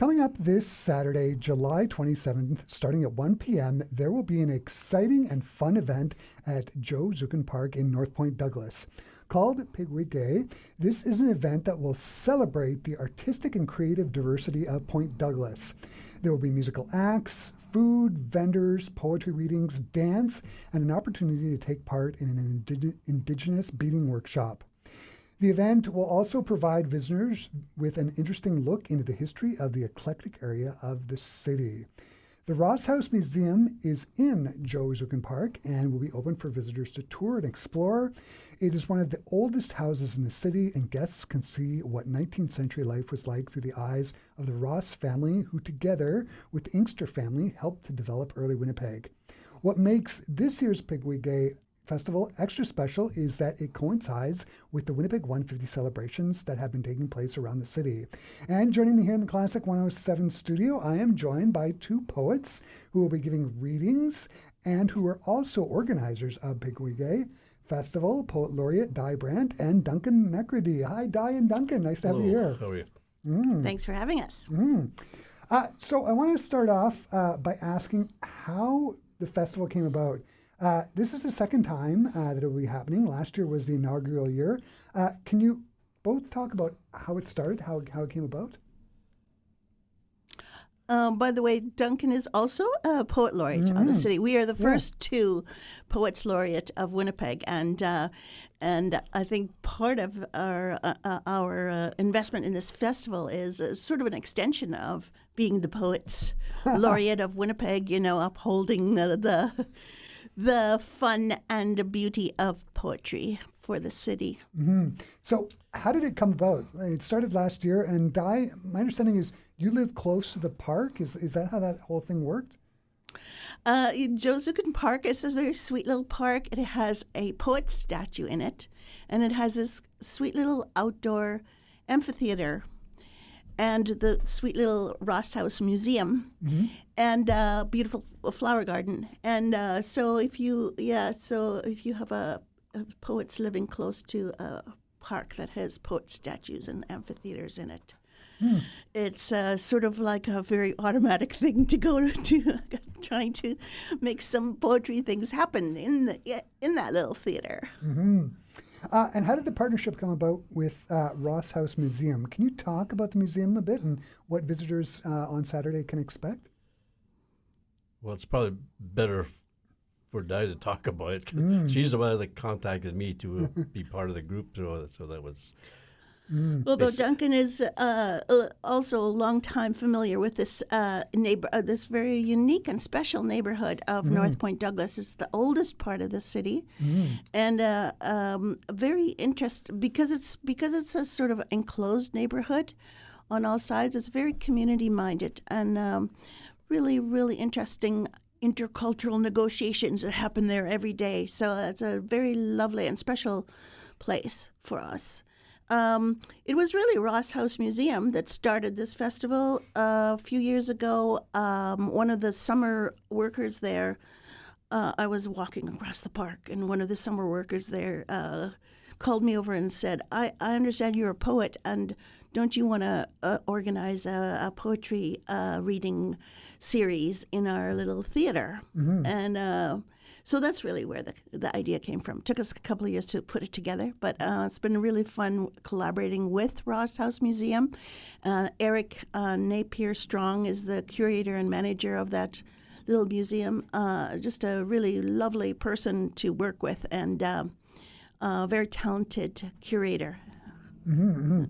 Coming up this Saturday, July 27th, starting at 1 p.m., there will be an exciting and fun event at Joe Zukin Park in North Point, Douglas. Called pē-kiyokē, this is an event that will celebrate the artistic and creative diversity of Point Douglas. There will be musical acts, food, vendors, poetry readings, dance, and an opportunity to take part in an Indigenous beading workshop. The event will also provide visitors with an interesting look into the history of the eclectic area of the city. The Ross House Museum is in Joe Zukin Park and will be open for visitors to tour and explore. It is one of the oldest houses in the city, and guests can see what 19th century life was like through the eyes of the Ross family, who together with the Inkster family helped to develop early Winnipeg. What makes this year's pē-kiyokē Festival extra special is that it coincides with the Winnipeg 150 celebrations that have been taking place around the city. And joining me here in the Classic 107 studio, I am joined by two poets who will be giving readings and who are also organizers of pē-kiyokē Festival, Poet Laureate Di Brandt and Duncan Mecredi. Hi, Di and Duncan. Nice to have you here. How are you? Thanks for having us. So I want to start off by asking how the festival came about. This is the second time that it will be happening. Last year was the inaugural year. Can you both talk about how it started, how it came about? By the way, Duncan is also a poet laureate of the city. We are the first two poets laureate of Winnipeg, and I think part of our investment in this festival is sort of an extension of being the poets laureate of Winnipeg. You know, upholding the fun and the beauty of poetry for the city. So how did it come about? It started last year, and Di, my understanding is you live close to the park. Is that how that whole thing worked? Joe Zukin Park is a very sweet little park. It has a poet statue in it, and it has this sweet little outdoor amphitheater and the sweet little Ross House Museum, and beautiful flower garden. And so if you have poets living close to a park that has poet statues and amphitheaters in it, it's sort of like a very automatic thing to go to trying to make some poetry things happen in that little theater. And how did the partnership come about with Ross House Museum? Can you talk about the museum a bit and what visitors on Saturday can expect? Well, it's probably better for Di to talk about it. 'Cause she's the one that contacted me to be part of the group, so that was... Although Duncan is also a long-time familiar with this this very unique and special neighborhood of North Point Douglas. It's the oldest part of the city, and very interesting because it's a sort of enclosed neighborhood on all sides. It's very community-minded and really, really interesting intercultural negotiations that happen there every day. So it's a very lovely and special place for us. It was really Ross House Museum that started this festival a few years ago. One of the summer workers there, I was walking across the park, and one of the summer workers there called me over and said, I understand you're a poet, and don't you want to organize a poetry reading series in our little theater? And so that's really where the idea came from. It took us a couple of years to put it together, but it's been really fun collaborating with Ross House Museum. Eric Napier-Strong is the curator and manager of that little museum. Just a really lovely person to work with and a very talented curator. And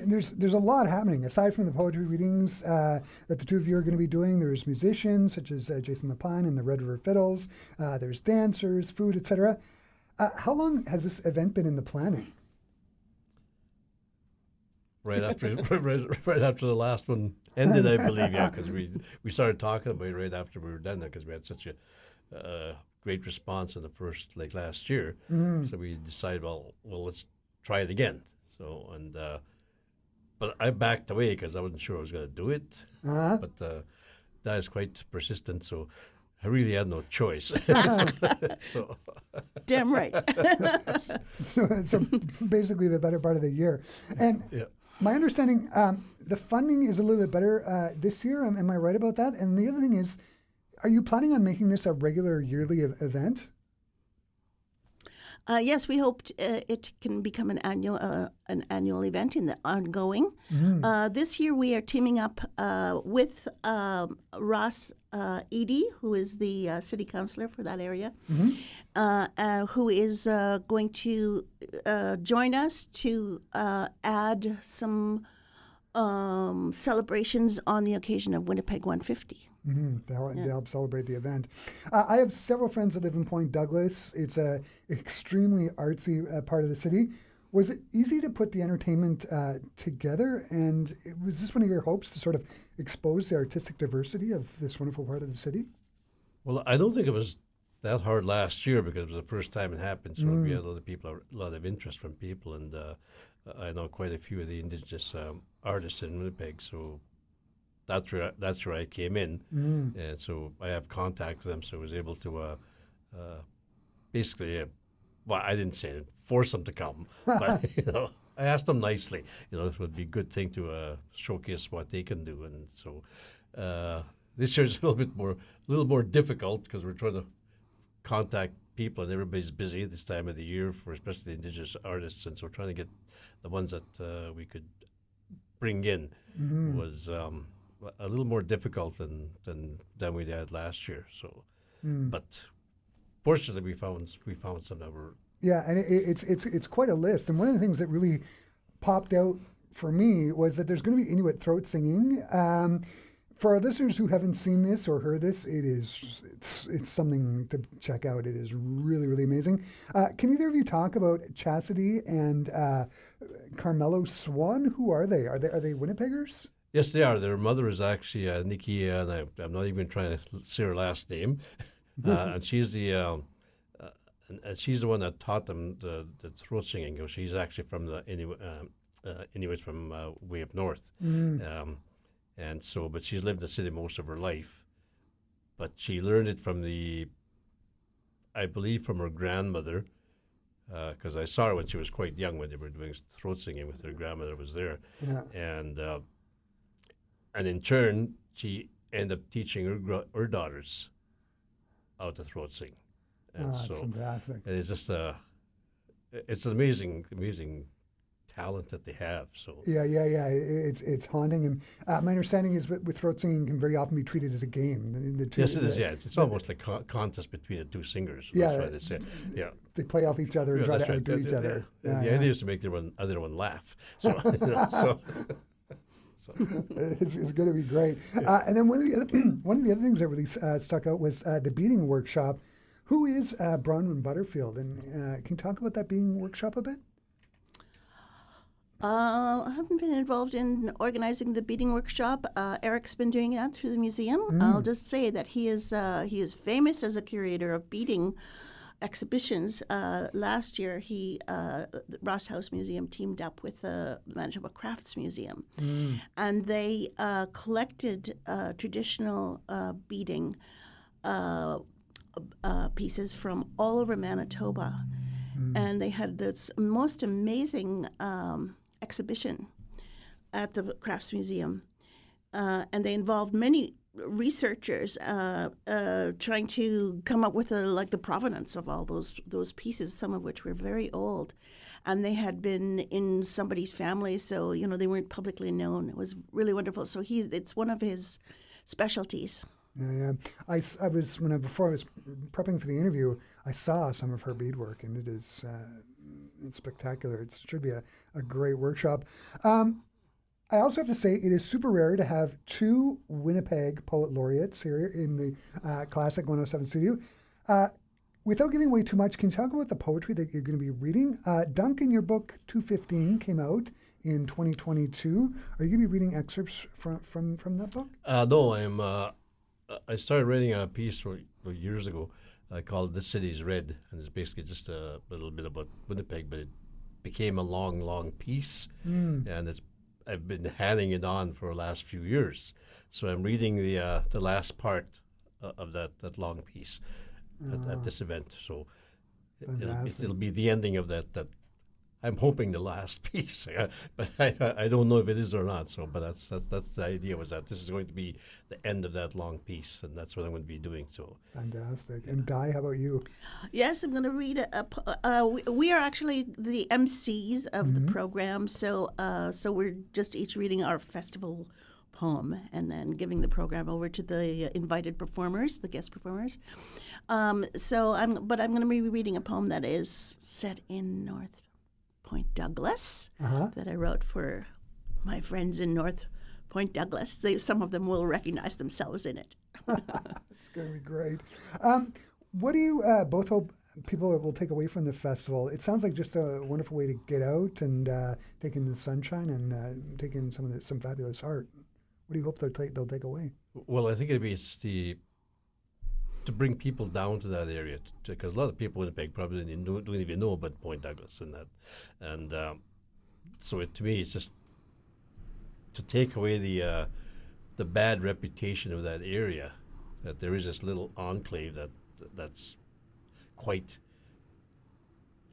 there's a lot happening. Aside from the poetry readings that the two of you are going to be doing, there's musicians such as Jason Lapine and the Red River Fiddles. There's dancers, food, etc. How long has this event been in the planning? Right after the last one ended, I believe, yeah, because we started talking about it right after we were done, because we had such a great response in the first, like last year. So we decided, well, let's try it again. So, but I backed away because I wasn't sure I was going to do it. But that is quite persistent, so I really had no choice. So. Damn right. so basically the better part of the year. And My understanding, the funding is a little bit better this year. Am I right about that? And the other thing is, are you planning on making this a regular yearly event? Yes, we hope it can become an annual event in the ongoing. This year we are teaming up with Ross Edie, who is the city councillor for that area, who is going to join us to add some celebrations on the occasion of Winnipeg 150. To help celebrate the event. I have several friends that live in Point Douglas. It's a extremely artsy part of the city. Was it easy to put the entertainment together? And was this one of your hopes to sort of expose the artistic diversity of this wonderful part of the city? Well, I don't think it was that hard last year because it was the first time it happened. So we had a lot of interest from people, and I know quite a few of the Indigenous artists in Winnipeg. So that's where I came in, and so I have contact with them. So I was able to basically, well, I didn't say it, force them to come, but I asked them nicely. It would be a good thing to showcase what they can do, and so this year's a little more difficult because we're trying to contact people, and everybody's busy at this time of the year for especially the Indigenous artists, and so trying to get the ones that we could bring in was a little more difficult than we had last year. So, but fortunately, we found some that were. Yeah, and it's quite a list. And one of the things that really popped out for me was that there's going to be Inuit throat singing. For our listeners who haven't seen this or heard this, it's something to check out. It is really, really amazing. Can either of you talk about Chastity and Carmelo Swan? Who are they? Are they Winnipeggers? Yes, they are. Their mother is actually Nikki, and I'm not even trying to say her last name. And she's the she's the one that taught them the throat singing. She's actually from the Inuit from way up north. And so, but she's lived in the city most of her life. But she learned it from I believe from her grandmother, because I saw her when she was quite young when they were doing throat singing with her grandmother was there. Yeah. And in turn, she ended up teaching her daughters how to throat sing. And that's fantastic. It's just it's an amazing talent that they have. So yeah. It's haunting, and my understanding is with throat singing can very often be treated as a game. Yes, it is. Yeah, it's almost like a contest between the two singers. That's why they say. Yeah, they play off each other and try to outdo each other. The idea is to make the other one laugh. So. It's going to be great. And then one of the other things that really stuck out was the beading workshop. Who is Bronwyn Butterfield, and can you talk about that beading workshop a bit? I haven't been involved in organizing the beading workshop. Eric's been doing that through the museum. I'll just say that he is famous as a curator of beading exhibitions. Last year, the Ross House Museum teamed up with the Manitoba Crafts Museum, and they collected traditional beading pieces from all over Manitoba, and they had this most amazing exhibition at the Crafts Museum, and they involved many researchers trying to come up with the provenance of all those pieces, some of which were very old, and they had been in somebody's family, so they weren't publicly known. It was really wonderful. So it's one of his specialties. Yeah. Before I was prepping for the interview, I saw some of her beadwork, and it is it's spectacular. It should be a great workshop. I also have to say it is super rare to have two Winnipeg poet laureates here in the Classic 107 studio. Without giving away too much, can you talk about the poetry that you're going to be reading? Duncan, your book 215 came out in 2022. Are you going to be reading excerpts from that book? No, I started writing a piece years ago called "This City's Red," and it's basically just a little bit about Winnipeg, but it became a long piece, and I've been handing it on for the last few years. So I'm reading the last part of that long piece at this event. So it'll be the ending of that I'm hoping the last piece, but I don't know if it is or not. So, but that's the idea, was that this is going to be the end of that long piece, and that's what I'm going to be doing. So Fantastic. And Di, how about you? Yes, I'm going to read we are actually the MCs of the program, so we're just each reading our festival poem and then giving the program over to the invited performers, the guest performers. I'm going to be reading a poem that is set in North Point Douglas that I wrote for my friends in North Point Douglas. Some of them will recognize themselves in it. It's going to be great. What do you both hope people will take away from the festival? It sounds like just a wonderful way to get out and take in the sunshine and take in some fabulous art. What do you hope they'll take away? Well, I think it'd be to bring people down to that area, because a lot of people in Winnipeg probably don't even know about Point Douglas and that, and so to me it's just to take away the bad reputation of that area, that there is this little enclave that's quite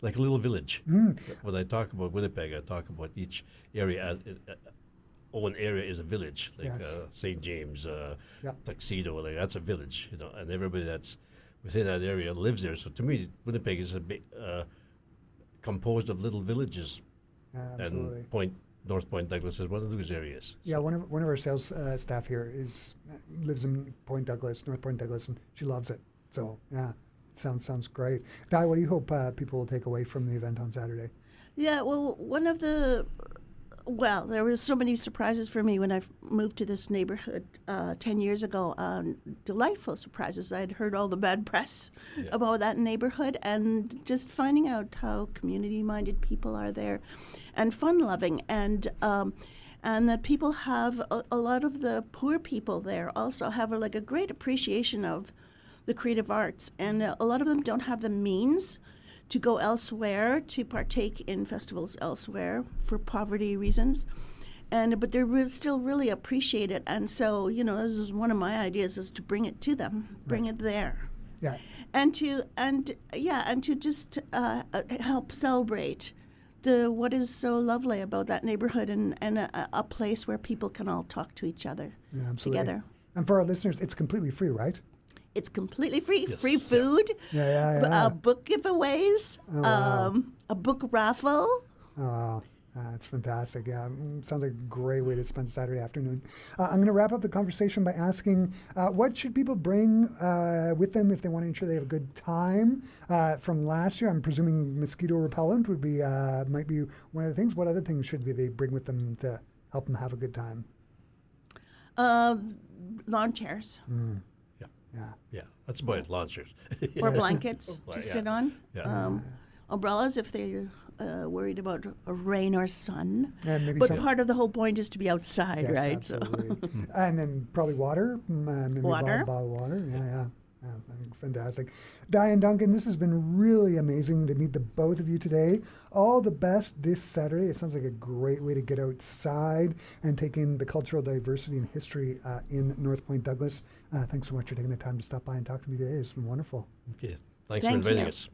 like a little village. When I talk about Winnipeg, I talk about each area own area is a village, like St. James, Tuxedo, like that's a village, and everybody that's within that area lives there. So to me, Winnipeg is a big composed of little villages, and North Point Douglas is one of those areas. Yeah, one of our sales staff here lives in Point Douglas, North Point Douglas, and she loves it. So yeah, sounds great. Di, what do you hope people will take away from the event on Saturday? Yeah, well, there were so many surprises for me when I moved to this neighborhood 10 years ago. Delightful surprises. I'd heard all the bad press about that neighborhood, and just finding out how community-minded people are there and fun-loving, and that people have, a lot of the poor people there also have a great appreciation of the creative arts, and a lot of them don't have the means to go elsewhere, to partake in festivals elsewhere for poverty reasons, but they're still really appreciate it. And so, this is one of my ideas, is to bring it to them, bring it there, and to just help celebrate what is so lovely about that neighborhood, and a place where people can all talk to each other together. And for our listeners, it's completely free, right? It's completely free. Yes. Free food, book giveaways, a book raffle. Oh, that's fantastic. Yeah, sounds like a great way to spend Saturday afternoon. I'm going to wrap up the conversation by asking, what should people bring with them if they want to ensure they have a good time? From last year, I'm presuming mosquito repellent might be one of the things. What other things should they bring with them to help them have a good time? Lawn chairs. Yeah, that's about it. Lawn chairs. Or blankets to sit on. Yeah. Umbrellas if they're worried about rain or sun. But part of the whole point is to be outside, right? Absolutely. And then probably water. Maybe Water. A bottle of water. Yeah. Fantastic. Di and Duncan, this has been really amazing to meet the both of you today. All the best this Saturday. It sounds like a great way to get outside and take in the cultural diversity and history in North Point Douglas. Thanks so much for taking the time to stop by and talk to me today. It's been wonderful. Okay, thanks for inviting us.